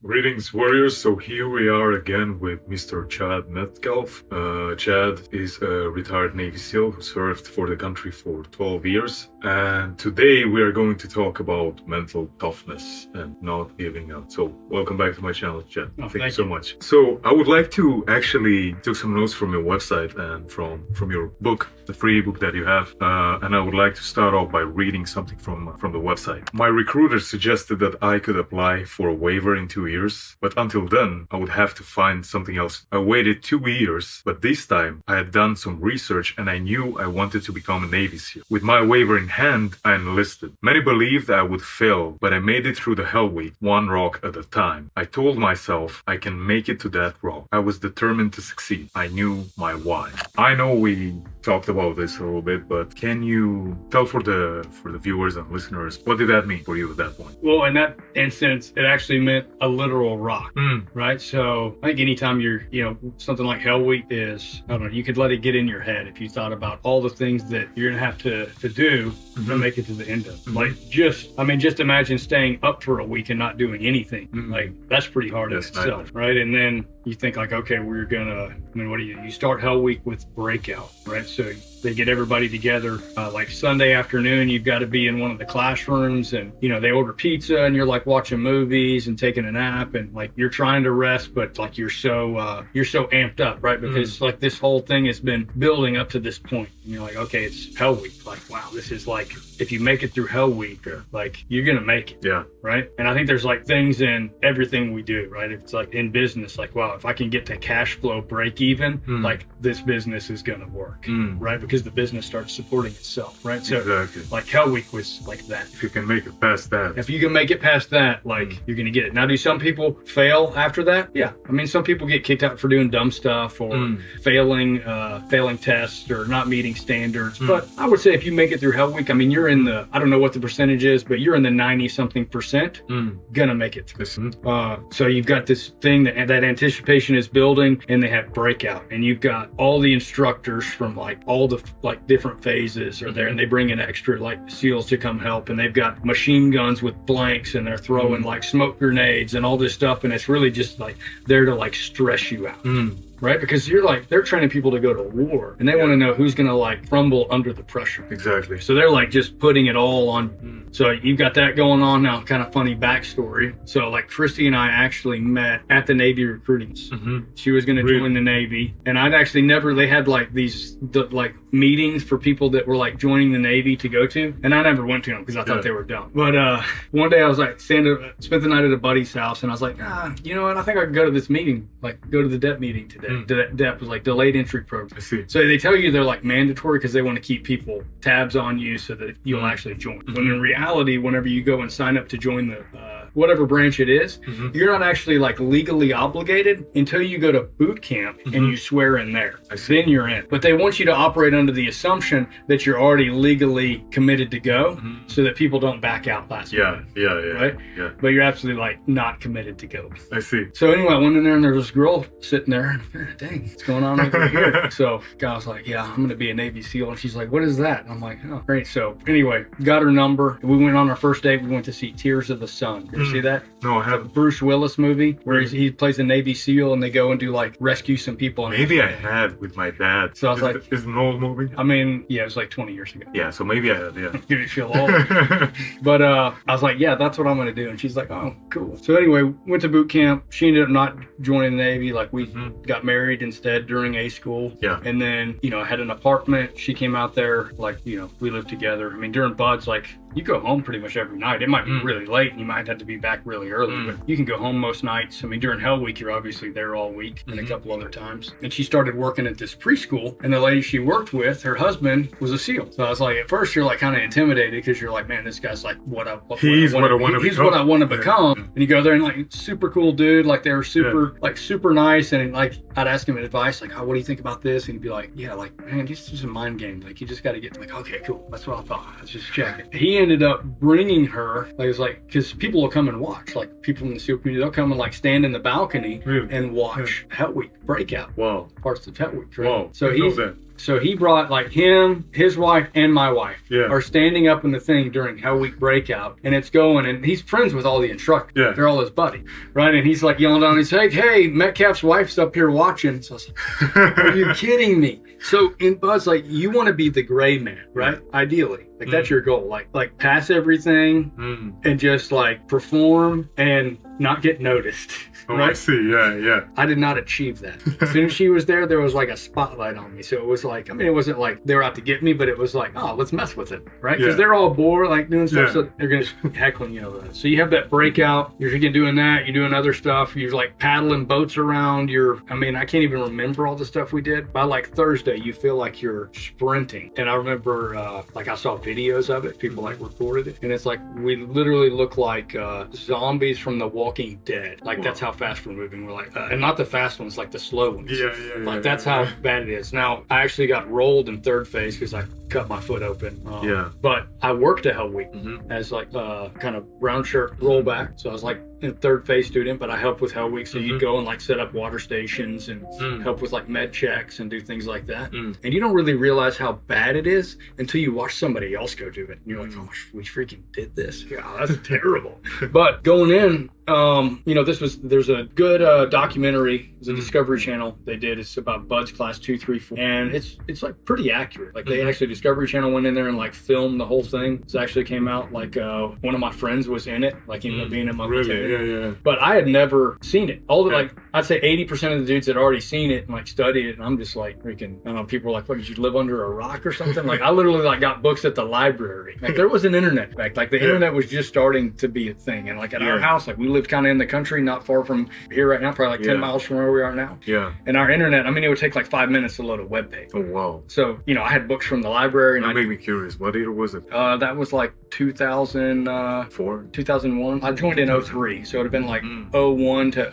Greetings, warriors. So here we are again with Mr. Chad Metcalf. Chad is a retired Navy SEAL who served for the country for 12 years. And today we are going to talk about mental toughness and not giving up. So welcome back to my channel, Chad. Oh, thank you so much. So I would like to actually take some notes from your website and from your book, the free book that you have. And I would like to start off by reading something from the website. My recruiter suggested that I could apply for a waiver in 2 years, but until then, I would have to find something else. I waited 2 years, but this time I had done some research and I knew I wanted to become a Navy SEAL. With my waiver in hand, I enlisted. Many believed I would fail, but I made it through the Hell Week, one rock at a time. I told myself I can make it to that rock. I was determined to succeed. I knew my why. I know we talked about this a little bit, but can you tell for the viewers and listeners, what did that mean for you at that point? Well, in that instance, it actually meant a literal rock, right? So I think anytime you're, something like Hell Week is, I don't know, you could let it get in your head if you thought about all the things that you're gonna have to do to make it to the end of it. Like just imagine staying up for a week and not doing anything. Like that's pretty hard in itself, right? And then you think like, okay, we're gonna, what do you start Hell Week with breakout, right? So they get everybody together, like Sunday afternoon, you've got to be in one of the classrooms and, they order pizza and you're like watching movies and taking a nap and like you're trying to rest, but like you're so amped up, right? Because like this whole thing has been building up to this point. And you're like, okay, it's Hell Week. Like, wow, this is like, if you make it through Hell Week, like you're going to make it. Yeah. Right. And I think there's like things in everything we do, right? If it's like in business, like, wow, if I can get to cash flow break even, like this business is going to work, right? Because the business starts supporting itself, right? So exactly. Like Hell Week was like that. If you can make it past that. If you can make it past that, like you're going to get it. Now, do some people fail after that? Yeah. I mean, some people get kicked out for doing dumb stuff or failing tests or not meeting standards. But I would say if you make it through Hell Week, I mean, you're in the, I don't know what the percentage is, but you're in the 90-something% gonna make it through. So you've got this thing that anticipation is building, and they have breakout, and you've got all the instructors from like all the like different phases are there, and they bring in extra like SEALs to come help, and they've got machine guns with blanks, and they're throwing like smoke grenades and all this stuff, and it's really just like there to like stress you out. Right? Because you're like, they're training people to go to war and they want to know who's going to like crumble under the pressure. Exactly. So they're like just putting it all on. So you've got that going on now, kind of funny backstory. So like Christy and I actually met at the Navy recruiting. She was going to join the Navy, and I'd actually they had like these like meetings for people that were like joining the Navy to go to. And I never went to them because I thought they were dumb. But one day I was like, spent the night at a buddy's house, and I was like, you know what? I think I could go to this meeting, like go to the DEP meeting today. DEP was like delayed entry program. I see. So they tell you they're like mandatory because they want to keep people tabs on you so that you'll actually join. When in reality, whenever you go and sign up to join the whatever branch it is, you're not actually like legally obligated until you go to boot camp and you swear in there. Then you're in. But they want you to operate under the assumption that you're already legally committed to go, so that people don't back out last minute. Right? Yeah. But you're absolutely like not committed to go. I see. So anyway, I went in there and there was this girl sitting there. Dang, what's going on over here? So guy was like, yeah, I'm going to be a Navy SEAL. And she's like, what is that? And I'm like, oh, great. So anyway, got her number. We went on our first date. We went to see Tears of the Sun. You see that? No, I haven't. Bruce Willis movie where he plays a Navy SEAL and they go and do like rescue some people. Maybe I had with my dad. So I was like, it's an old movie. I mean, yeah, it was like 20 years ago. Yeah, so maybe I had, yeah. Did it feel old? But I was like, yeah, that's what I'm going to do. And she's like, oh, cool. So anyway, went to boot camp. She ended up not joining the Navy. Like we got married instead during A school. Yeah. And then, I had an apartment. She came out there, like, we lived together. I mean, during buds, like, you go home pretty much every night. It might be really late and you might have to be back really early, but you can go home most nights. I mean, during Hell Week, you're obviously there all week and a couple other times. And she started working at this preschool, and the lady she worked with, her husband was a SEAL. So I was like, at first you're like kind of intimidated because you're like, man, this guy's like what I want to become. And you go there and like super cool dude, like they were super nice. And like I'd ask him advice, like, oh, what do you think about this? And he'd be like, yeah, like, man, it's just a mind game. Like you just got to get like, okay, cool. That's what I thought. Let's just check it. He ended up bringing her, like, it's like, because people will come and watch, like people in the SEAL community, they'll come and like stand in the balcony and watch Hell Week breakout. Parts of Hell Week. Right? So So he brought like him, his wife, and my wife are standing up in the thing during Hell Week breakout, and it's going, and he's friends with all the instructors. Yeah. They're all his buddy, right? And he's like yelling down, he's like, hey, Metcalf's wife's up here watching. So I was like, are you kidding me? So in Buzz, like, you want to be the gray man, right? Ideally. Like, that's your goal. Like pass everything and just like perform and not get noticed. Oh, right? I see. Yeah. I did not achieve that. As soon as she was there was like a spotlight on me. So it was like, I mean, it wasn't like they were out to get me, but it was like, oh, let's mess with it, right? Because they're all bored, like doing stuff, so they're going to heckling you over that. So you have that breakout, you're doing that, you're doing other stuff, you're like paddling boats around, I mean, I can't even remember all the stuff we did. By like Thursday, you feel like you're sprinting. And I remember, like I saw videos of it, people like recorded it, and it's like, we literally look like zombies from The Walking Dead. Like, that's how fast we're moving. We're like, and not the fast ones, like the slow ones. Like, that's how bad it is. Now, I actually got rolled in third phase because I cut my foot open. But I worked a Hell Week as like kind of brown shirt rollback. So I was like a third phase student, but I helped with Hell Week. So you'd go and like set up water stations and help with like med checks and do things like that. And you don't really realize how bad it is until you watch somebody else go do it. And you're like, oh, we freaking did this. Yeah, that's terrible. But going in, you know, there's a good documentary. It's a Discovery Channel they did. It's about Buds Class 2, 3, 4, and it's like pretty accurate. Like they actually, Discovery Channel went in there and like filmed the whole thing. It actually came out like one of my friends was in it, like ended up being in my really? But I had never seen it. All the like, I'd say 80% of the dudes had already seen it and like studied it, and I'm just like freaking. I don't know. People were like, "What, did you live under a rock or something?" Like I literally like got books at the library. Like there was an internet back. Like the internet was just starting to be a thing, and like at our house, like we lived kind of in the country, not far from here right now, probably like 10 miles from where we are now. And our internet, I mean, it would take like 5 minutes to load a web page. Oh wow. So you know, I had books from the library, and that made me curious. What year was it? That was like 2004, 2001. I joined in 03, so it would have been like 01 to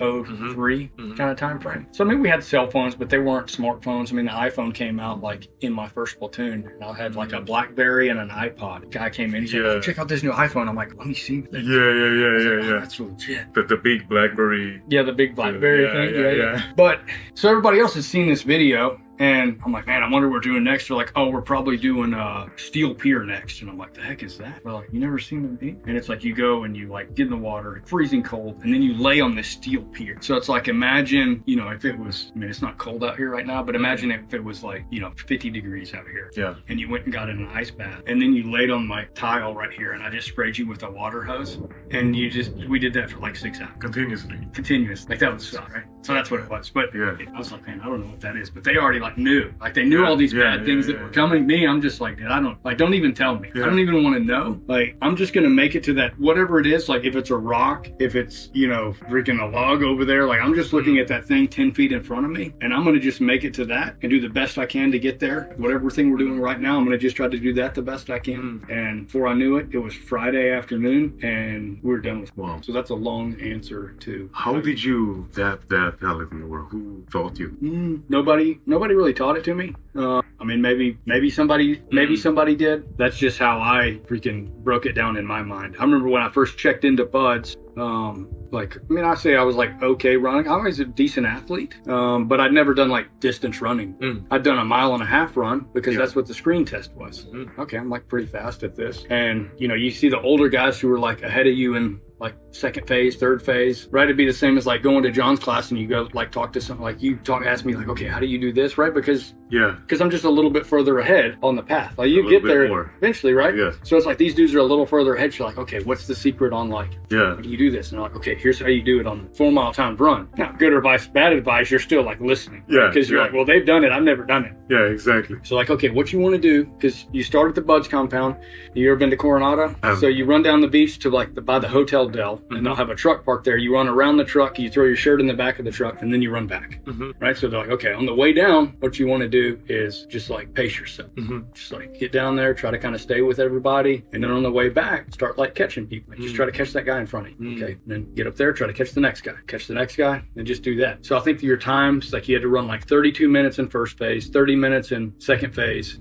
03 kind of time frame. So I mean, we had cell phones, but they weren't smartphones. I mean, the iPhone came out like in my first platoon, and I had like a BlackBerry and an iPod. The guy came in, he said, "Oh, check out this new iPhone." I'm like, "Let me see." Yeah. That's legit. The big BlackBerry. Yeah, the big BlackBerry thing. Yeah. But so everybody else has seen this video. And I'm like, man, I wonder what we're doing next. They're like, oh, we're probably doing Steel Pier next. And I'm like, the heck is that? They're like, you never seen them be? And it's like you go and you like get in the water, freezing cold, and then you lay on this steel pier. So it's like, imagine, you know, if it was, I mean, it's not cold out here right now, but imagine if it was like, you know, 50 degrees out here. Yeah. And you went and got in an ice bath. And then you laid on my tile right here, and I just sprayed you with a water hose. And we did that for like 6 hours. Continuous. Like that would suck, right? So that's what it was. But I was like, man, I don't know what that is. But they already like knew. Like they knew all these bad things that were coming. Me, I'm just like, don't even tell me. I don't even want to know. Like, I'm just gonna make it to that, whatever it is. Like if it's a rock, if it's, you know, freaking a log over there, like I'm just looking at that thing 10 feet in front of me, and I'm gonna just make it to that and do the best I can to get there. Whatever thing we're doing right now, I'm gonna just try to do that the best I can. And before I knew it, it was Friday afternoon, and we were done with it. Wow. So that's a long answer to how did you that who taught you? Nobody really taught it to me. I mean, maybe somebody did. That's just how I freaking broke it down in my mind. I remember when I first checked into Buds, like, I mean, I say I was like, okay running. I was a decent athlete, but I'd never done like distance running. I'd done a 1.5 mile run because that's what the screen test was. Okay, I'm like pretty fast at this. And, you know, you see the older guys who were like ahead of you in like second phase, third phase, right? It'd be the same as like going to John's class and you go like talk to something, like ask me like, okay, how do you do this, right? Because I'm just a little bit further ahead on the path. Like you get there eventually, right? So it's like these dudes are a little further ahead. You're like, okay, what's the secret on like, how do you do this? And they're like, okay, here's how you do it on 4 mile timed run. Now, good advice, bad advice, you're still like listening. Because you're like, well, they've done it, I've never done it. Yeah, exactly. So like, okay, what you want to do, because you start at the Buds compound. You ever been to Coronado? So you run down the beach to like by the Hotel Del, and they'll have a truck parked there. You run around the truck, you throw your shirt in the back of the truck, and then you run back. Right? So they're like, okay, on the way down, what you want to do is just like pace yourself. Just like get down there, try to kind of stay with everybody, and then on the way back, start like catching people. Like, just try to catch that guy in front of you. Okay, and then get up there, try to catch the next guy, and just do that. So I think your times, like you had to run like 32 minutes in first phase, 30 30 minutes in second phase,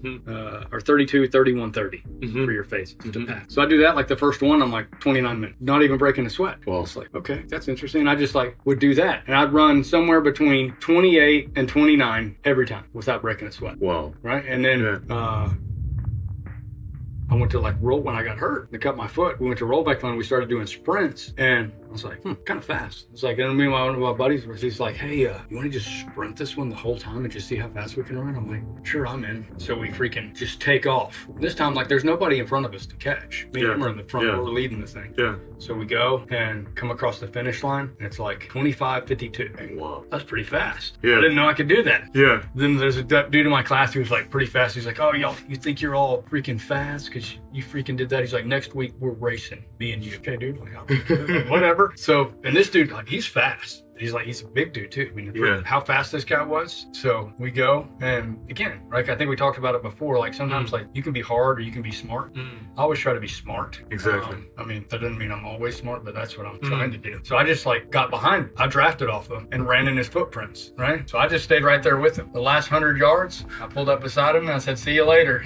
or 32, 31, 30 for your phases to pass. So I do that like the first one, I'm like 29 minutes, not even breaking a sweat. Well, it's like, okay, that's interesting. I just like would do that. And I'd run somewhere between 28 and 29 every time without breaking a sweat. Wow. Right. And then, I went to like roll when I got hurt. They cut my foot. We went to rollback run. We started doing sprints, and I was like, kind of fast. It's like, and me and one of my buddies was he's like, hey, you want to just sprint this one the whole time and just see how fast we can run? I'm like, sure, I'm in. So we freaking just take off. This time, like, there's nobody in front of us to catch. Me and him are in the front. We're leading the thing. Yeah. So we go and come across the finish line, and it's like 25:52. Wow, that's pretty fast. Yeah. I didn't know I could do that. Yeah. Then there's a dude in my class who was like pretty fast. He's like, oh, y'all, you think you're all freaking fast because you freaking did that? He's like, next week we're racing, me and you. Okay, dude. Like, whatever. So, and this dude, like, he's fast. He's a big dude too. I mean, how fast this guy was. So we go, and again, like I think we talked about it before, like sometimes like you can be hard or you can be smart. I always try to be smart. Exactly. I mean, that doesn't mean I'm always smart, but that's what I'm trying to do. So I just like got behind him. I drafted off him and ran in his footprints, right? So I just stayed right there with him. The last 100 yards, I pulled up beside him and I said, see you later.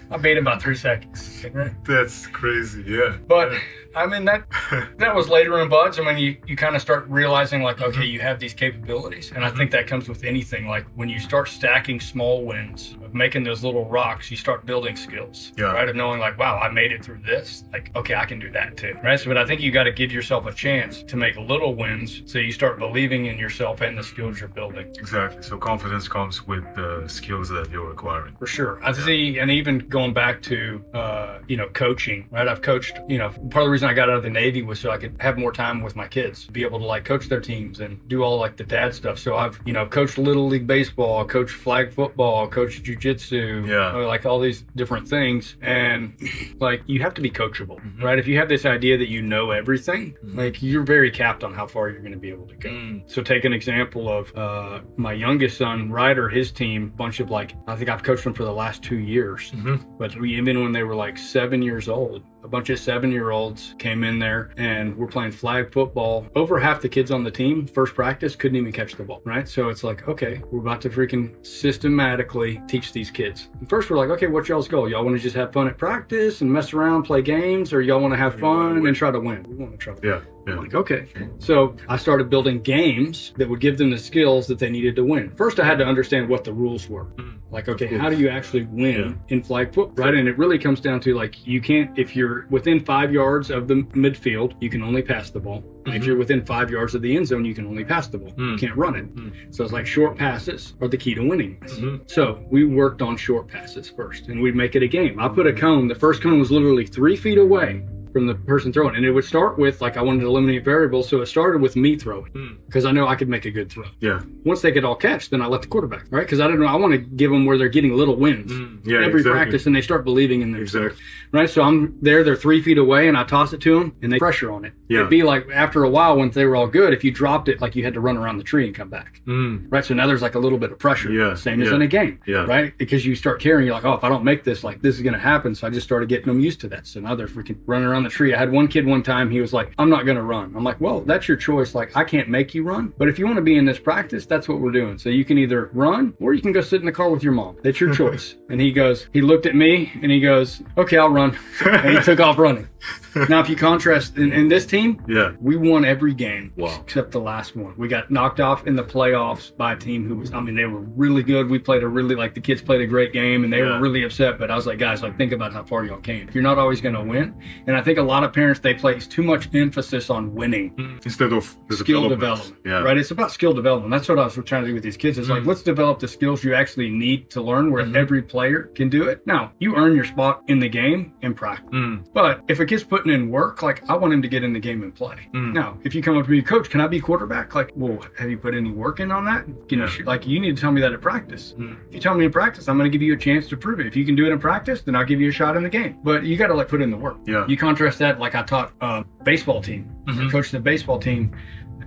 I beat him by 3 seconds. Right? That's crazy, yeah. But I mean, that was later in buds. I mean, you kind of start realizing like, okay, you have these capabilities. And I think that comes with anything. Like when you start stacking small wins, of making those little rocks, you start building skills, right? Of knowing like, wow, I made it through this. Like, okay, I can do that too, right? So, but I think you got to give yourself a chance to make little wins. So you start believing in yourself and the skills you're building. Exactly. So confidence comes with the skills that you're acquiring. For sure. I see, and even going back to, coaching, right? I've coached, part of the reason I got out of the Navy was so I could have more time with my kids, be able to like coach their teams and do all like the dad stuff. So I've, coached Little League Baseball, coached flag football, coached Jiu-Jitsu, like all these different things. And like, you have to be coachable, right? If you have this idea that you know everything, like you're very capped on how far you're going to be able to go. So take an example of my youngest son, Ryder, his team, bunch of like, I think I've coached them for the last 2 years, but even when they were like 7 years old, a bunch of 7-year-olds came in there and we're playing flag football. Over half the kids on the team, first practice, couldn't even catch the ball, right? So it's like, okay, we're about to freaking systematically teach these kids. And first we're like, okay, what's y'all's goal? Y'all want to just have fun at practice and mess around, play games, or y'all want to have fun and try to win? We want to try to win. I'm like, okay. So I started building games that would give them the skills that they needed to win. First, I had to understand what the rules were. Like, okay, how do you actually win in flag football, right? And it really comes down to like, you can't, if you're within 5 yards of the midfield, you can only pass the ball. And if you're within 5 yards of the end zone, you can only pass the ball. You can't run it. So it's like short passes are the key to winning. So we worked on short passes first, and we'd make it a game. I put a cone. The first cone was literally 3 feet away from the person throwing. And it would start with, like, I wanted to eliminate variables, so it started with me throwing, because I know I could make a good throw. Once they could all catch, then I let the quarterback, right? Because I don't know, I want to give them where they're getting little wins every practice, and they start believing in themselves. Right? So I'm there, they're 3 feet away, and I toss it to them, and they pressure on it. It'd be like, after a while, once they were all good, if you dropped it, like you had to run around the tree and come back. Right? So now there's like a little bit of pressure, same as in a game, right? Because you start carrying, you're like, oh, if I don't make this, like, this is going to happen. So I just started getting them used to that. So now they're freaking running around the tree. I had one kid one time, he was like, I'm not going to run. I'm like, well, that's your choice. Like, I can't make you run, but if you want to be in this practice, that's what we're doing. So you can either run or you can go sit in the car with your mom. That's your choice. And he looked at me and he goes, okay, I'll run. And he took off running. Now, if you contrast in this team, we won every game except the last one. We got knocked off in the playoffs by a team who was, I mean, they were really good. We played the kids played a great game, and they were really upset. But I was like, guys, like, think about how far y'all came. You're not always going to win. And I think a lot of parents, they place too much emphasis on winning instead of the skill development. Right? It's about skill development. That's what I was trying to do with these kids. It's like, let's develop the skills you actually need to learn, where every player can do it. Now, you earn your spot in the game in practice. But if a kid's putting in work, like, I want him to get in the game and play. Now, if you come up to me, coach, can I be quarterback? Like, well, have you put any work in on that? Like, you need to tell me that at practice. If you tell me in practice, I'm going to give you a chance to prove it. If you can do it in practice, then I'll give you a shot in the game. But you got to like put in the work. You contrast that, like I taught baseball team. I coached the baseball team.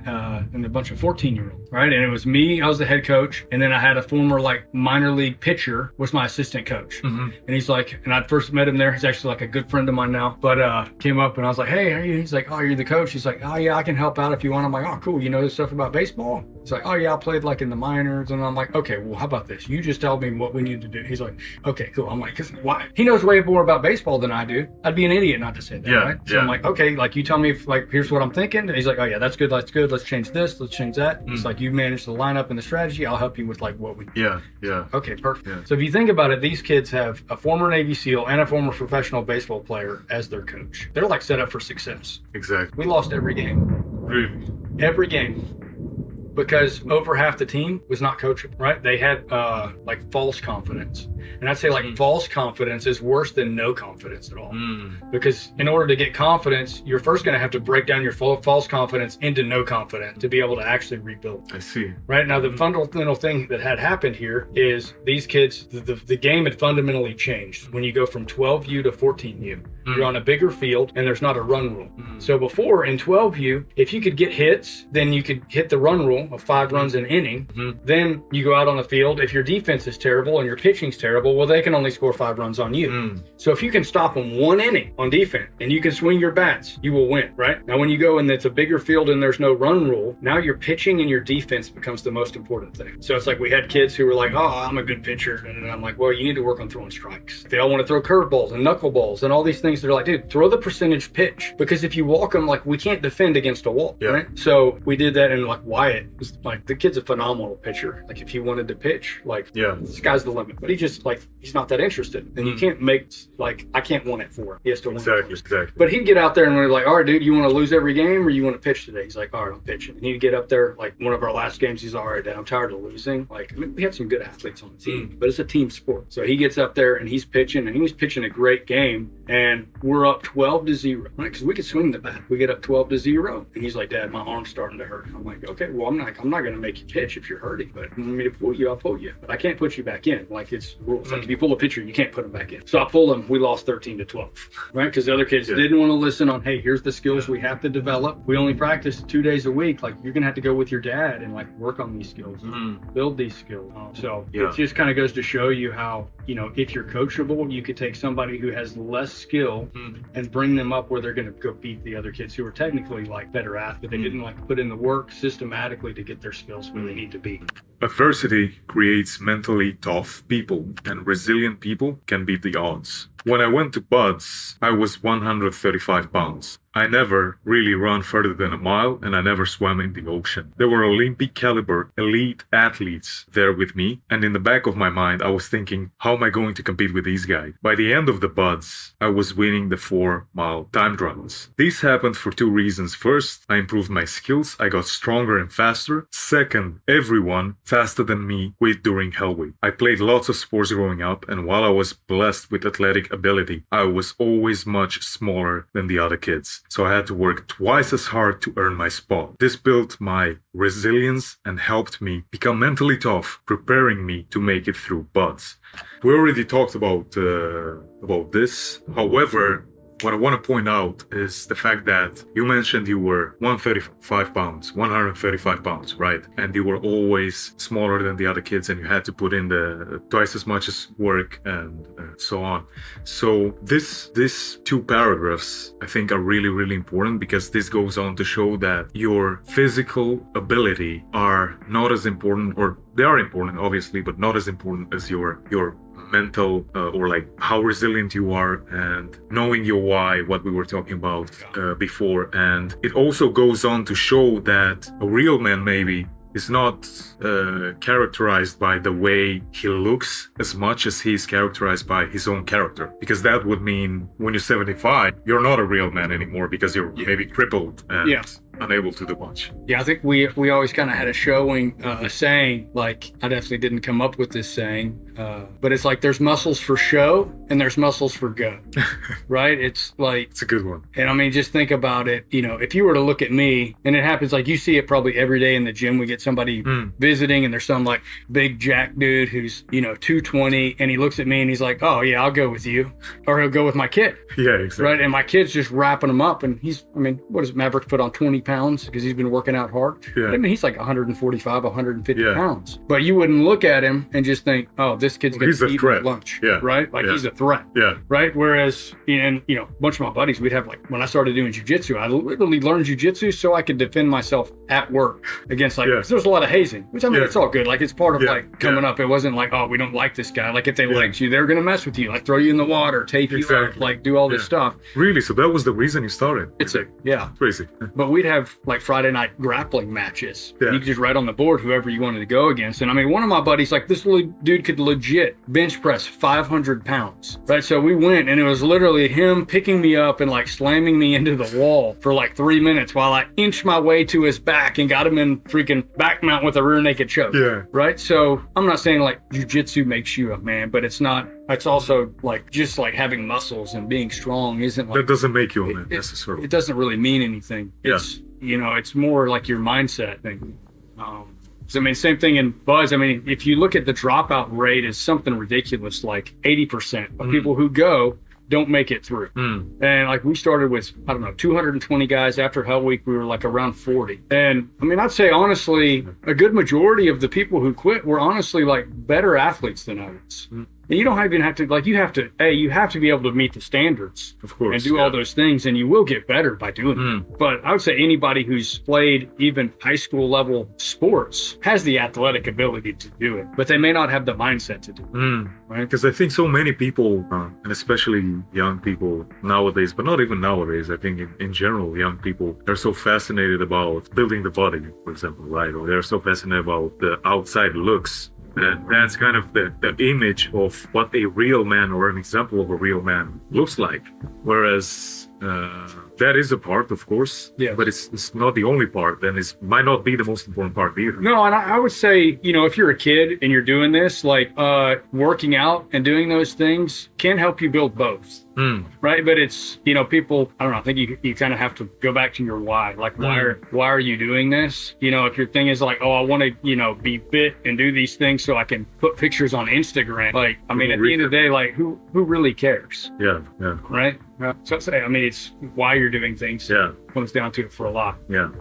and a bunch of 14-year-olds, right? And it was me, I was the head coach, and then I had a former like minor league pitcher was my assistant coach. And he's like, and I first met him there. He's actually like a good friend of mine now, but came up and I was like, hey, how are you? He's like, oh, you're the coach. He's like, oh yeah, I can help out if you want. I'm like, oh cool, you know this stuff about baseball? He's like, oh yeah, I played like in the minors. And I'm like, okay, well, how about this? You just tell me what we need to do. He's like, okay, cool. I'm like, cause why? He knows way more about baseball than I do. I'd be an idiot not to say that, right? So I'm like, okay, like you tell me if like, here's what I'm thinking. And he's like, oh yeah, that's good. Let's change this. Let's change that. It's like, you manage the lineup and the strategy. I'll help you with like what we do. Okay, perfect. So if you think about it, these kids have a former Navy SEAL and a former professional baseball player as their coach. They're like set up for success. Exactly. We lost every game. Really? Every game. Because over half the team was not coachable, right? They had like false confidence. And I'd say like false confidence is worse than no confidence at all. Because in order to get confidence, you're first going to have to break down your false confidence into no confidence to be able to actually rebuild. I see. Right now, the fundamental thing that had happened here is these kids, the game had fundamentally changed. When you go from 12U to 14U, you're on a bigger field and there's not a run rule. So before in 12U, if you could get hits, then you could hit the run rule of 5 runs an inning. Then you go out on the field. If your defense is terrible and your pitching's terrible, well, they can only score 5 runs on you. So if you can stop them 1 inning on defense and you can swing your bats, you will win, right? Now, when you go and it's a bigger field and there's no run rule, now your pitching and your defense becomes the most important thing. So it's like we had kids who were like, oh, I'm a good pitcher. And I'm like, well, you need to work on throwing strikes. They all want to throw curveballs and knuckleballs and all these things. They're like, dude, throw the percentage pitch. Because if you walk them, like we can't defend against a wall, right? So we did that, and like Wyatt was like, the kid's a phenomenal pitcher. Like if he wanted to pitch, like the sky's the limit. But he just like, he's not that interested. And you can't make, like, I can't win it for him. He has to win it for us. Exactly. But he'd get out there and we're like, all right, dude, you want to lose every game or you want to pitch today? He's like, all right, I'm pitching. And he'd get up there, like one of our last games, he's all right, Dad, I'm tired of losing. Like, I mean, we had some good athletes on the team, but it's a team sport. So he gets up there and he's pitching, and he was pitching a great game, and we're up 12-0, right? Because we could swing the bat. We get up 12-0, and he's like, Dad, my arm's starting to hurt. I'm like, okay, well, I'm not going to make you pitch if you're hurting, but if you want me to pull you, I'll pull you. But I can't put you back in. Like, it's rules. Like if you pull a pitcher, you can't put him back in. So I pulled him. We lost 13-12, right? Because the other kids didn't want to listen on, hey, here's the skills we have to develop. We only practice 2 days a week. Like, you're going to have to go with your dad and like work on these skills, build these skills. So it just kind of goes to show you how, you know, if you're coachable, you could take somebody who has less skill and bring them up where they're going to go beat the other kids who are technically like better athletes, but they didn't like put in the work systematically to get their skills where they need to be. Adversity creates mentally tough people, and resilient people can beat the odds. When I went to Buds, I was 135 pounds. I never really run further than a mile, and I never swam in the ocean. There were Olympic caliber elite athletes there with me, and in the back of my mind, I was thinking, how am I going to compete with these guys? By the end of the Buds, I was winning the 4-mile time trials. This happened for 2 reasons. First, I improved my skills. I got stronger and faster. Second, everyone faster than me quit during Hell Week. I played lots of sports growing up, and while I was blessed with athletic ability, I was always much smaller than the other kids. So I had to work twice as hard to earn my spot. This built my resilience and helped me become mentally tough, preparing me to make it through Buds. We already talked about this. However, what I want to point out is the fact that you mentioned you were 135 pounds, right? And you were always smaller than the other kids, and you had to put in the twice as much as work and so on. So these 2 paragraphs, I think, are really, really important, because this goes on to show that your physical ability are not as important, or they are important, obviously, but not as important as your mental or like how resilient you are, and knowing your why, what we were talking about before. And it also goes on to show that a real man maybe is not characterized by the way he looks as much as he's characterized by his own character, because that would mean when you're 75 you're not a real man anymore, because you're maybe crippled and unable to do much. I think we always kind of had a saying, like, I definitely didn't come up with this saying, but it's like there's muscles for show and there's muscles for go, right? It's like, it's a good one. and I mean, just think about it. You know, if you were to look at me, and it happens like you see it probably every day in the gym, we get somebody visiting and there's some like big jack dude who's, you know, 220, and he looks at me and he's like, oh yeah, I'll go with you. Or he'll go with my kid. Yeah, exactly. Right. And my kid's just wrapping him up, and he's, I mean, what does Maverick's put on 20 pounds because he's been working out hard? Yeah. I mean, he's like 145, 150 pounds. But you wouldn't look at him and just think, oh, this kid's going to eat at lunch. Yeah. Right? Like he's a threat. Yeah. Right? Whereas, and you know, a bunch of my buddies, we'd have like, when I started doing jiu-jitsu, I literally learned jiu-jitsu so I could defend myself at work against like, 'cause there's a lot of hazing, which I mean, it's all good. Like it's part of like coming up. It wasn't like, oh, we don't like this guy. Like if they liked you, they're going to mess with you, like throw you in the water, tape you up, like do all this stuff. Really? So that was the reason you started? It's crazy. But we'd have like Friday night grappling matches. You could just write on the board whoever you wanted to go against. And I mean, one of my buddies, like this little dude could legit bench press 500 pounds, right? So we went, and it was literally him picking me up and like slamming me into the wall for like 3 minutes while I inched my way to his back and got him in freaking back mount with a rear naked choke. Yeah. Right? So I'm not saying like jiu-jitsu makes you a man, but it's not. It's also like just like having muscles and being strong isn't like, that doesn't make you a man necessarily. It doesn't really mean anything. It's you know, it's more like your mindset thing. So I mean, same thing in buzz. I mean, if you look at the dropout rate, is something ridiculous, like 80% of people who go don't make it through. And like we started with, I don't know, 220 guys. After Hell Week, we were like around 40. And I mean, I'd say honestly, a good majority of the people who quit were honestly like better athletes than I was. And you don't even have to, like, you have to be able to meet the standards, of course, and do all those things, and you will get better by doing it. But I would say anybody who's played even high school level sports has the athletic ability to do it, but they may not have the mindset to do it. Right? Because I think so many people, and especially young people nowadays, but not even nowadays, I think in general, young people are so fascinated about building the body, for example, right? Or they're so fascinated about the outside looks. And that's kind of the image of what a real man or an example of a real man looks like. Whereas that is a part, of course, but it's not the only part, and it might not be the most important part either. No, and I would say, you know, if you're a kid and you're doing this, like working out and doing those things can help you build both. Right? But it's, you know, people, I don't know, I think you kind of have to go back to your why. Like, why are you doing this? You know, if your thing is like, oh, I want to, you know, be fit and do these things so I can put pictures on Instagram. Like, I mean, at the end of the day, like, who really cares? Yeah. Right? So I'd say, I mean, it's why you're doing things. Comes down to it for a lot.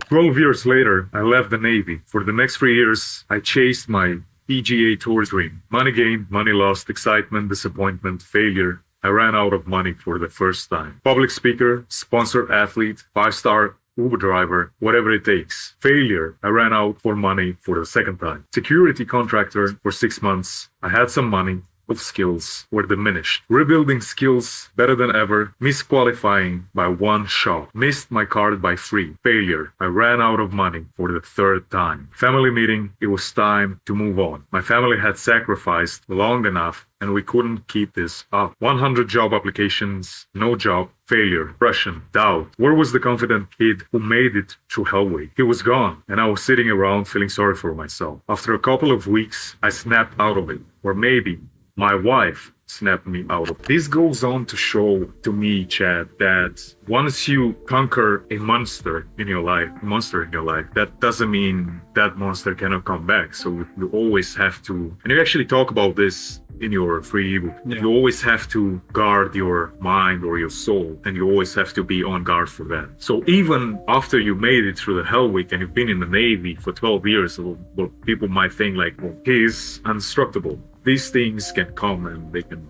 12 years later, I left the Navy. For the next 3 years, I chased my PGA Tour dream. Money gained, money lost, excitement, disappointment, failure. I ran out of money for the first time. Public speaker, sponsored athlete, 5-star Uber driver, whatever it takes. Failure. I ran out for money for the second time. Security contractor for 6 months. I had some money, but skills were diminished. Rebuilding skills better than ever. Misqualifying by 1 shot. Missed my card by 3. Failure. I ran out of money for the 3rd time. Family meeting. It was time to move on. My family had sacrificed long enough, and we couldn't keep this up. 100 job applications, no job, failure, depression, doubt. Where was the confident kid who made it through Hell Week? He was gone, and I was sitting around feeling sorry for myself. After a couple of weeks, I snapped out of it. Or maybe my wife snapped me out of it. This goes on to show to me, Chad, that once you conquer a monster in your life, that doesn't mean that monster cannot come back. So you always have to, and you actually talk about this in your free ebook. You always have to guard your mind or your soul, and you always have to be on guard for that. So even after you made it through the Hell Week and you've been in the Navy for 12 years, well, people might think like, well, he's undestructible. These things can come and they can.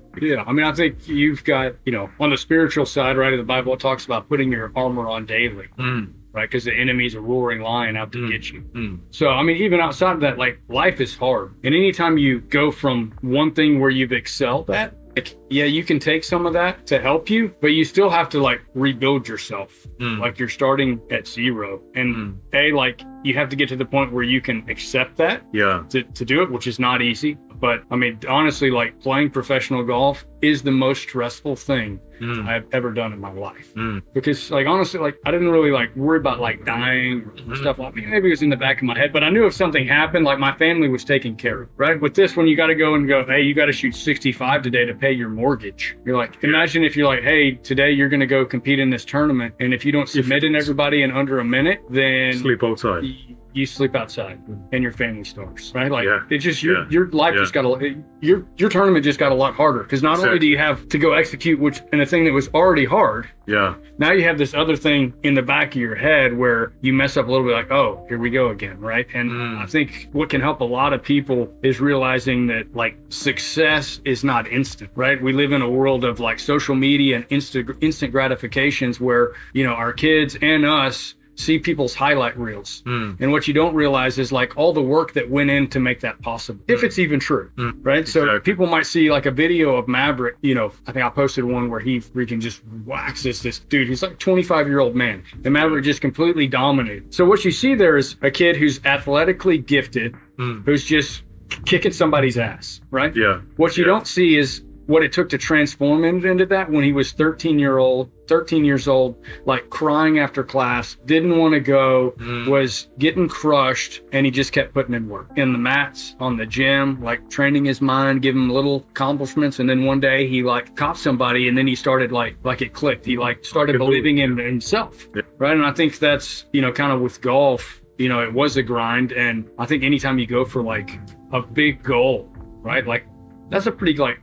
I mean, I think you've got, you know, on the spiritual side, right, of the Bible, it talks about putting your armor on daily. Right? Because the enemy's a roaring lion out to get you. So, I mean, even outside of that, like, life is hard. And anytime you go from one thing where you've excelled at, like, you can take some of that to help you, but you still have to, like, rebuild yourself. Like, you're starting at zero. And, like, you have to get to the point where you can accept that to do it, which is not easy. But I mean, honestly, like playing professional golf is the most stressful thing I've ever done in my life. Because like, honestly, like I didn't really like worry about like dying or stuff like that. Maybe it was in the back of my head, but I knew if something happened, like my family was taken care of, right? With this one, you got to go and go, hey, you got to shoot 65 today to pay your mortgage. You're like, imagine if you're like, hey, today you're going to go compete in this tournament. And if you don't submit in everybody in under a minute, then sleep outside. You sleep outside and your family starves, right? Like it's just your life just got your tournament just got a lot harder because not only do you have to go execute in a thing that was already hard, now you have this other thing in the back of your head where you mess up a little bit, like, oh, here we go again, right? And I think what can help a lot of people is realizing that like success is not instant, right? We live in a world of like social media and instant gratifications where, you know, our kids and us see people's highlight reels. And what you don't realize is like all the work that went in to make that possible, if it's even true, right? Exactly. So people might see like a video of Maverick, you know, I think I posted one where he freaking just waxes this dude. He's like a 25-year-old man. And Maverick just completely dominated. So what you see there is a kid who's athletically gifted, who's just kicking somebody's ass, right? What you don't see is what it took to transform him into that when he was 13 years old, like crying after class, didn't want to go, was getting crushed, and he just kept putting in work in the mats, on the gym, like training his mind, giving him little accomplishments. And then one day he like caught somebody, and then he started like it clicked. He like started believing in himself, right? And I think that's, you know, kind of with golf, you know, it was a grind. And I think anytime you go for like a big goal, right? Like that's a pretty like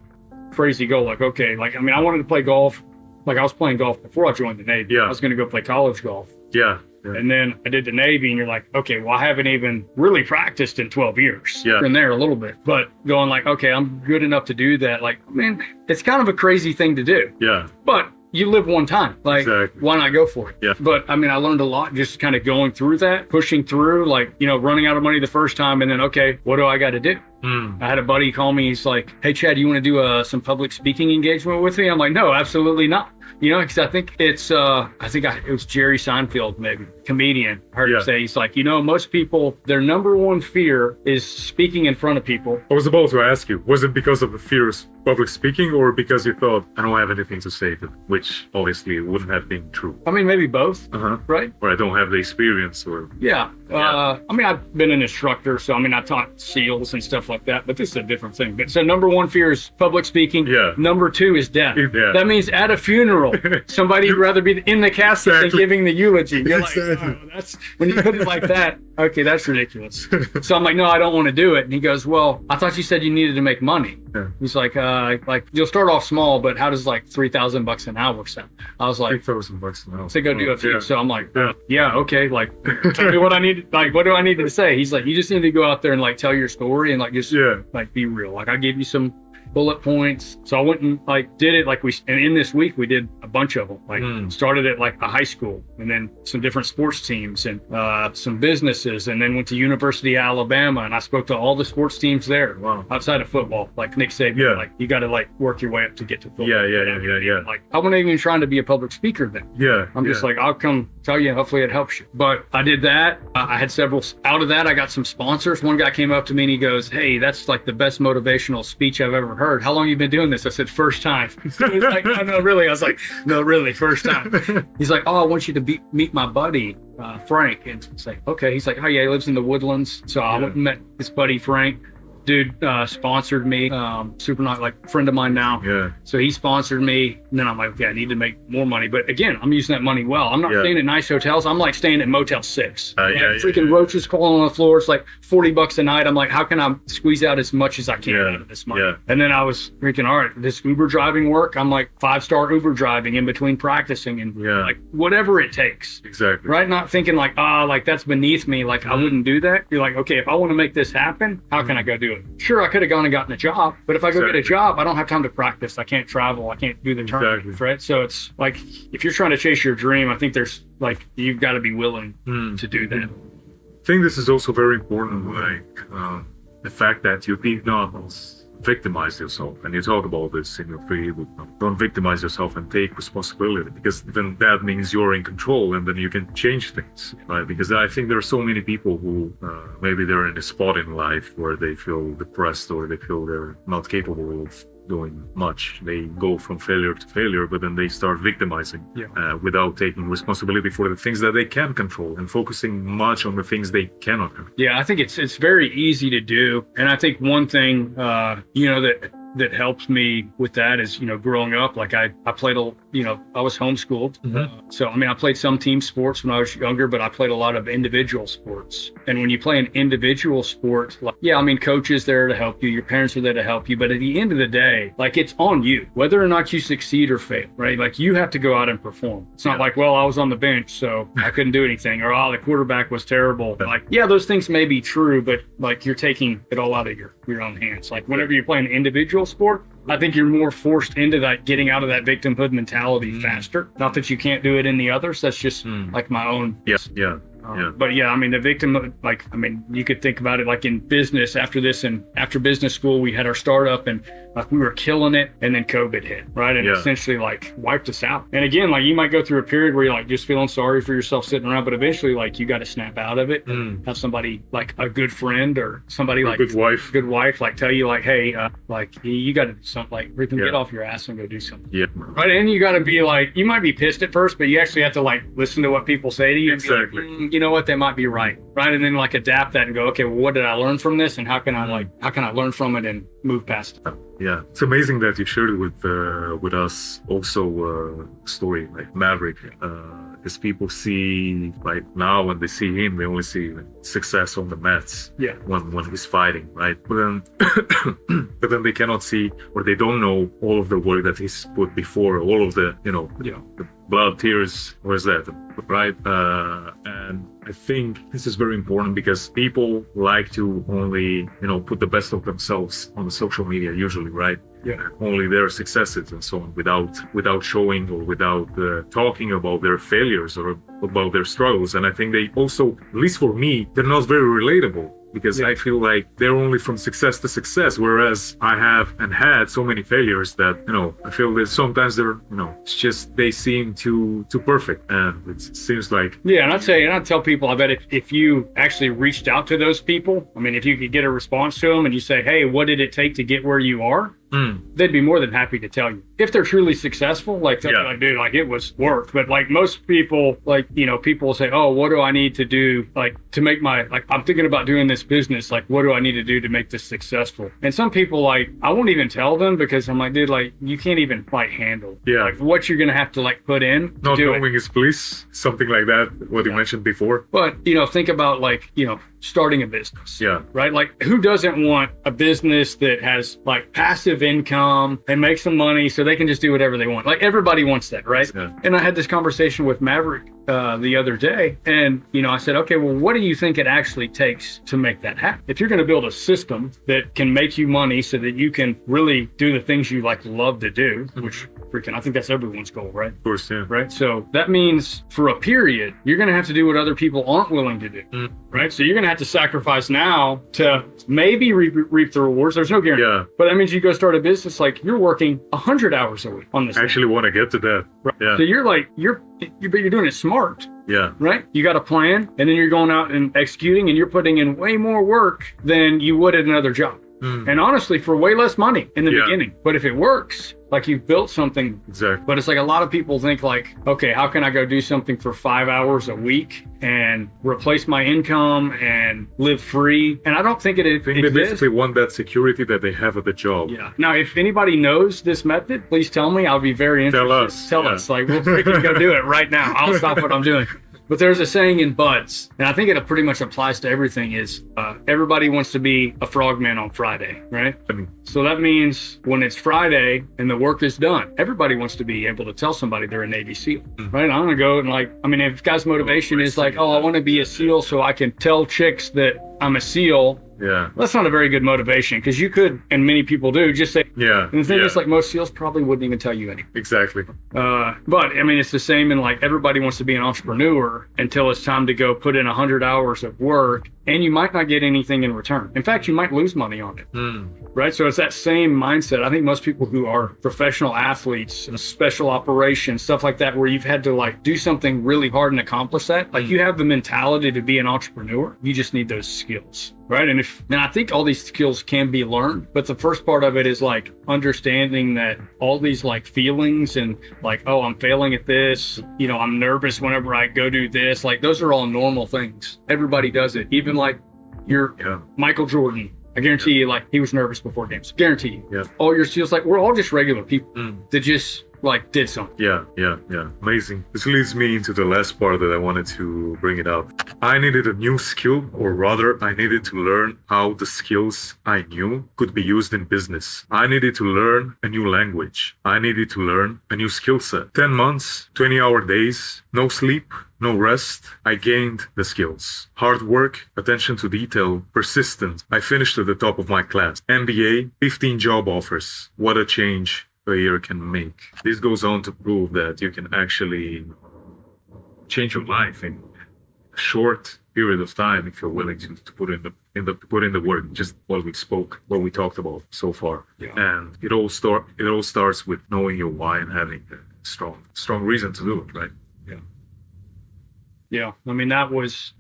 crazy goal. Like, okay, like, I mean, I wanted to play golf. Like I was playing golf before I joined the Navy. I was going to go play college golf. And then I did the Navy, and you're like, okay, well, I haven't even really practiced in 12 years. Here and there a little bit, but going like, okay, I'm good enough to do that. Like, I mean, it's kind of a crazy thing to do. But you live one time, like, why not go for it? But I mean, I learned a lot just kind of going through that, pushing through, like, you know, running out of money the first time, and then, okay, what do I got to do? I had a buddy call me. He's like, hey, Chad, you want to do some public speaking engagement with me? I'm like, no, absolutely not. You know, because I think it's, it was Jerry Seinfeld, maybe, comedian. I heard him say, he's like, you know, most people, their number one fear is speaking in front of people. I was about to ask you, was it because of the fear of public speaking, or because you thought, I don't have anything to say, which obviously wouldn't have been true? I mean, maybe both, right? Or I don't have the experience, or... I mean, I've been an instructor, so I mean, I taught SEALs and stuff like that, but this is a different thing. But so number one fear is public speaking. Number two is death. That means at a funeral, somebody would rather be in the casket than giving the eulogy. You're like, oh, that's, when you put it like that, okay, that's ridiculous. So I'm like, no, I don't want to do it. And he goes, well, I thought you said you needed to make money. He's like you'll start off small, but how does like $3,000 an hour sound? I was like, $3,000 an hour. To go do a few. So I'm like, okay, like, tell me what I need. Like, what do I need to say? He's like, you just need to go out there and like tell your story and like just like be real. Like, I gave you some bullet points. So I went and like did it, like and in this week we did a bunch of them, like started at like a high school, and then some different sports teams and some businesses, and then went to University of Alabama, and I spoke to all the sports teams there. Outside of football, like Nick Saban, like you got to like work your way up to get to football. Like I wasn't even trying to be a public speaker then. I'm just like, I'll come tell you, hopefully it helps you. But I did that. I had several out of that. I got some sponsors. One guy came up to me and he goes, hey, that's like the best motivational speech I've ever heard. How long you been doing this? I said, first time. He's like, no, really. I was like, no, really, first time. He's like, oh, I want you to meet my buddy, Frank. And it's like, okay. He's like, oh yeah, he lives in the Woodlands. So I went and met his buddy, Frank. Dude sponsored me, super nice, like friend of mine now. So he sponsored me, and then I'm like, okay, I need to make more money. But again, I'm using that money well. I'm not staying at nice hotels. I'm like staying at Motel 6. Freaking roaches crawling on the floor. It's like $40 a night. I'm like, how can I squeeze out as much as I can out of this money? And then I was thinking, all right, this Uber driving work. I'm like 5-star Uber driving in between practicing and like whatever it takes. Right? Not thinking like, like that's beneath me. Like I wouldn't do that. You're like, okay, if I want to make this happen, how can I go do it? Sure, I could have gone and gotten a job, but if I go get a job, I don't have time to practice. I can't travel. I can't do the tournaments, right? So it's like, if you're trying to chase your dream, I think there's like, you've got to be willing to do that. I think this is also very important, like the fact that you did not victimize yourself. And you talk about this in your free ebook. Don't victimize yourself and take responsibility, because then that means you're in control and then you can change things, right? Because I think there are so many people who maybe they're in a spot in life where they feel depressed or they feel they're not capable of doing much. They go from failure to failure, but then they start victimizing without taking responsibility for the things that they can control and focusing much on the things they cannot control. Yeah, I think it's very easy to do. And I think one thing, that helps me with that is, growing up, like I played I was homeschooled. So, I played some team sports when I was younger, but I played a lot of individual sports. And when you play an individual sport, coaches there to help you, your parents are there to help you. But at the end of the day, like, it's on you, whether or not you succeed or fail, right? Like, you have to go out and perform. It's not like, well, I was on the bench, so I couldn't do anything, or, the quarterback was terrible. Like, those things may be true, but like, you're taking it all out of your own hands. Like, whenever you play an individual sport, I think you're more forced into that, getting out of that victimhood mentality faster. Not that you can't do it in the others. That's just like my own. But the victim, you could think about it like in business. After business school, we had our startup and like we were killing it, and then COVID hit, right? And essentially like wiped us out. And again, like, you might go through a period where you're like just feeling sorry for yourself sitting around, but eventually like you got to snap out of it. Have somebody, like a good friend or somebody, like good wife, like tell you like, hey, you got to do something, like freaking get off your ass and go do something. Right. And you got to be like, you might be pissed at first, but you actually have to like listen to what people say to you. Exactly. And be like, you know what, they might be right, and then like adapt that and go, okay, well, what did I learn from this, and how can I learn from it and move past it? Yeah, it's amazing that you shared it with us also story like Maverick, because people see, like, now when they see him, they only see success on the mats when he's fighting, right? But then they cannot see, or they don't know all of the work that he's put before, all of the the blood, tears, what is that, right? And I think this is very important, because people like to only, put the best of themselves on the social media usually, right? Only their successes and so on, without showing or without talking about their failures or about their struggles. And I think they also, at least for me, they're not very relatable, because I feel like they're only from success to success, whereas I have and had so many failures that, I feel that sometimes they're, it's just, they seem too perfect, and it seems like... Yeah, and I'd tell people, I bet if you actually reached out to those people, if you could get a response to them and you say, hey, what did it take to get where you are? They'd be more than happy to tell you. If they're truly successful, like, they'll be like, dude, like, it was work. But like most people, like, people will say, oh, what do I need to do, like, to make I'm thinking about doing this business. Like, what do I need to do to make this successful? And some people, like, I won't even tell them, because I'm like, dude, like, you can't even like handle like what you're going to have to like put in. Not knowing his place, something like that, what you mentioned before. But, think about like, starting a business. Right? Like, who doesn't want a business that has like passive income and make some money so they can just do whatever they want? Like, everybody wants that, right? And I had this conversation with Maverick the other day, and I said, okay, well, what do you think it actually takes to make that happen? If you're going to build a system that can make you money so that you can really do the things you like love to do, which freaking, I think that's everyone's goal, right? Of course, right? So that means for a period, you're going to have to do what other people aren't willing to do, right? So you're going to have to sacrifice now to maybe reap the rewards. There's no guarantee. But that means you go start a business, like, you're working 100 hours a week on this. I actually want to get to that. Right. So you're like, you're doing it smart. Right? You got a plan, and then you're going out and executing, and you're putting in way more work than you would at another job. And honestly, for way less money in the beginning. But if it works, like, you've built something. Exactly. But it's like, a lot of people think like, okay, how can I go do something for 5 hours a week and replace my income and live free? And I don't think it exists. They basically want that security that they have at the job. Now, if anybody knows this method, please tell me. I'll be very interested. Tell us. Like, we'll freaking go do it right now. I'll stop what I'm doing. But there's a saying in buds, and I think it pretty much applies to everything, is everybody wants to be a frogman on Friday, right? So that means when it's Friday and the work is done, everybody wants to be able to tell somebody they're a Navy SEAL, right? I'm gonna go and like, if guy's motivation is like, oh, I want to be a SEAL so I can tell chicks that I'm a SEAL. That's not a very good motivation, because you could, and many people do, just say, and the thing is, like, most SEALs probably wouldn't even tell you anything. Exactly. But it's the same in like, everybody wants to be an entrepreneur until it's time to go put in 100 hours of work and you might not get anything in return. In fact, you might lose money on it. Right? So it's that same mindset. I think most people who are professional athletes, special operations, stuff like that, where you've had to like do something really hard and accomplish that, like you have the mentality to be an entrepreneur. You just need those skills. Right. And I think all these skills can be learned, but the first part of it is like understanding that all these like feelings and like, oh, I'm failing at this, you know, I'm nervous whenever I go do this. Like those are all normal things. Everybody does it. Even like Michael Jordan. I guarantee you, like, he was nervous before games. Guarantee you. Yeah. All your skills, like, we're all just regular people that just, like, did something. Yeah. Amazing. This leads me into the last part that I wanted to bring it up. I needed a new skill, or rather, I needed to learn how the skills I knew could be used in business. I needed to learn a new language. I needed to learn a new skill set. 10 months, 20-hour days, no sleep, no rest. I gained the skills. Hard work, attention to detail, persistence. I finished at the top of my class. MBA, 15 job offers. What a change a year can make. This goes on to prove that you can actually change your life in a short period of time if you're willing to put in the work. Just what we talked about so far. Yeah. And it all starts with knowing your why and having a strong reason to do it, right? Yeah. I mean, I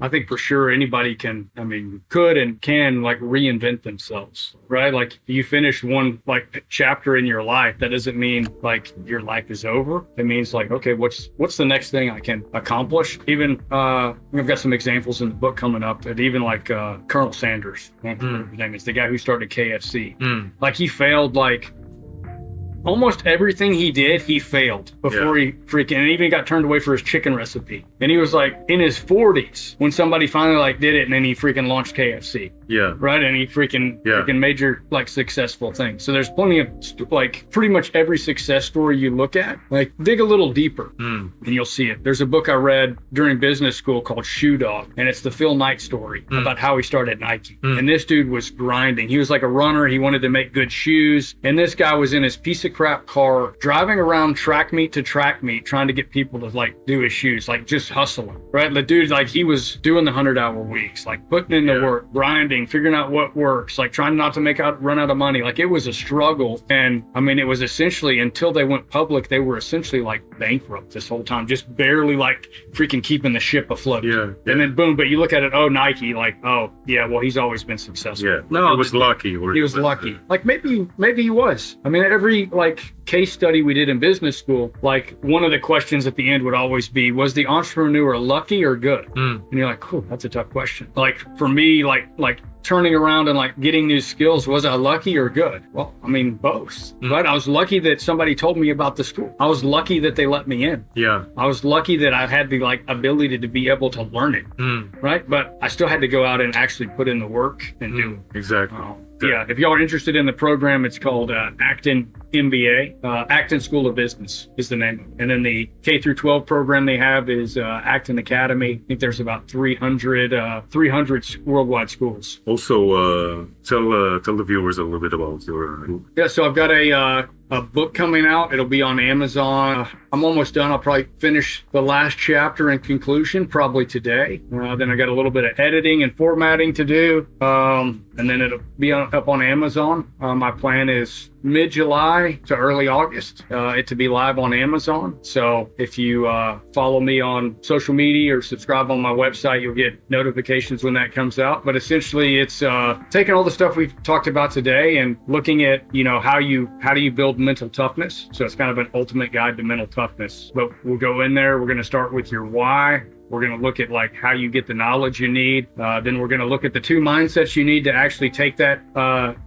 think for sure anybody could and can like reinvent themselves, right? Like you finish one like chapter in your life, that doesn't mean like your life is over. It means like, okay, what's the next thing I can accomplish? Even, I've got some examples in the book coming up that even like, Colonel Sanders, his name is the guy who started KFC. Like he failed like, almost everything he did, he failed before he and even got turned away for his chicken recipe. And he was like in his 40s when somebody finally like did it, and then he freaking launched KFC. Yeah. Right. And he freaking major like successful things. So there's plenty of like pretty much every success story you look at, like dig a little deeper and you'll see it. There's a book I read during business school called Shoe Dog, and it's the Phil Knight story about how he started Nike. And this dude was grinding. He was like a runner. He wanted to make good shoes. And this guy was in his piece of crap car driving around track meet to track meet trying to get people to like do his shoes, like just hustling, right? The dude, like he was doing the 100-hour weeks, like putting in the work, grinding, figuring out what works, like trying not to run out of money. Like it was a struggle. And I mean, it was essentially, until they went public, they were essentially like bankrupt this whole time, just barely like freaking keeping the ship afloat. And then boom, but you look at it, oh, Nike, like, oh yeah, well, he's always been successful. No, he was lucky. He was lucky. Like maybe he was. I mean, every like case study we did in business school, like one of the questions at the end would always be, was the entrepreneur lucky or good? And you're like, cool, that's a tough question. Like for me, like turning around and like getting new skills, was I lucky or good? Well, I mean, both, right? I was lucky that somebody told me about the school. I was lucky that they let me in. I was lucky that I had the like ability to be able to learn it, right? But I still had to go out and actually put in the work and do it. Exactly. If y'all are interested in the program, it's called Acton MBA. Acton School of Business is the name of it. And then the K through 12 program they have is Acton Academy. I think there's about 300 worldwide schools. Also, tell the viewers a little bit about your... So I've got a book coming out. It'll be on Amazon. I'm almost done. I'll probably finish the last chapter and conclusion probably today. Then I got a little bit of editing and formatting to do. And then it'll be up on Amazon. My plan is mid-July to early August, it to be live on Amazon. So if you follow me on social media or subscribe on my website, you'll get notifications when that comes out. But essentially, it's taking all the stuff we've talked about today and looking at, how do you build mental toughness. So it's kind of an ultimate guide to mental toughness. But we'll go in there. We're going to start with your why. We're going to look at like how you get the knowledge you need. Then we're going to look at the 2 mindsets you need to actually take that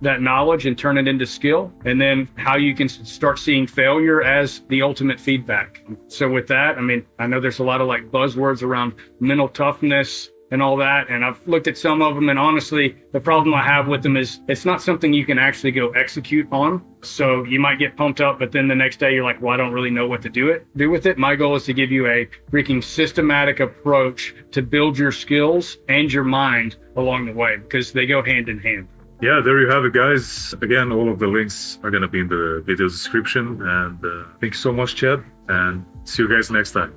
knowledge and turn it into skill. And then how you can start seeing failure as the ultimate feedback. So with that, I mean, I know there's a lot of like buzzwords around mental toughness and all that. And I've looked at some of them, and honestly, the problem I have with them is it's not something you can actually go execute on. So you might get pumped up, but then the next day you're like, well, I don't really know what to do with it. My goal is to give you a freaking systematic approach to build your skills and your mind along the way, because they go hand in hand. Yeah, there you have it, guys. Again, all of the links are going to be in the video description. And thank you so much, Chad. And see you guys next time.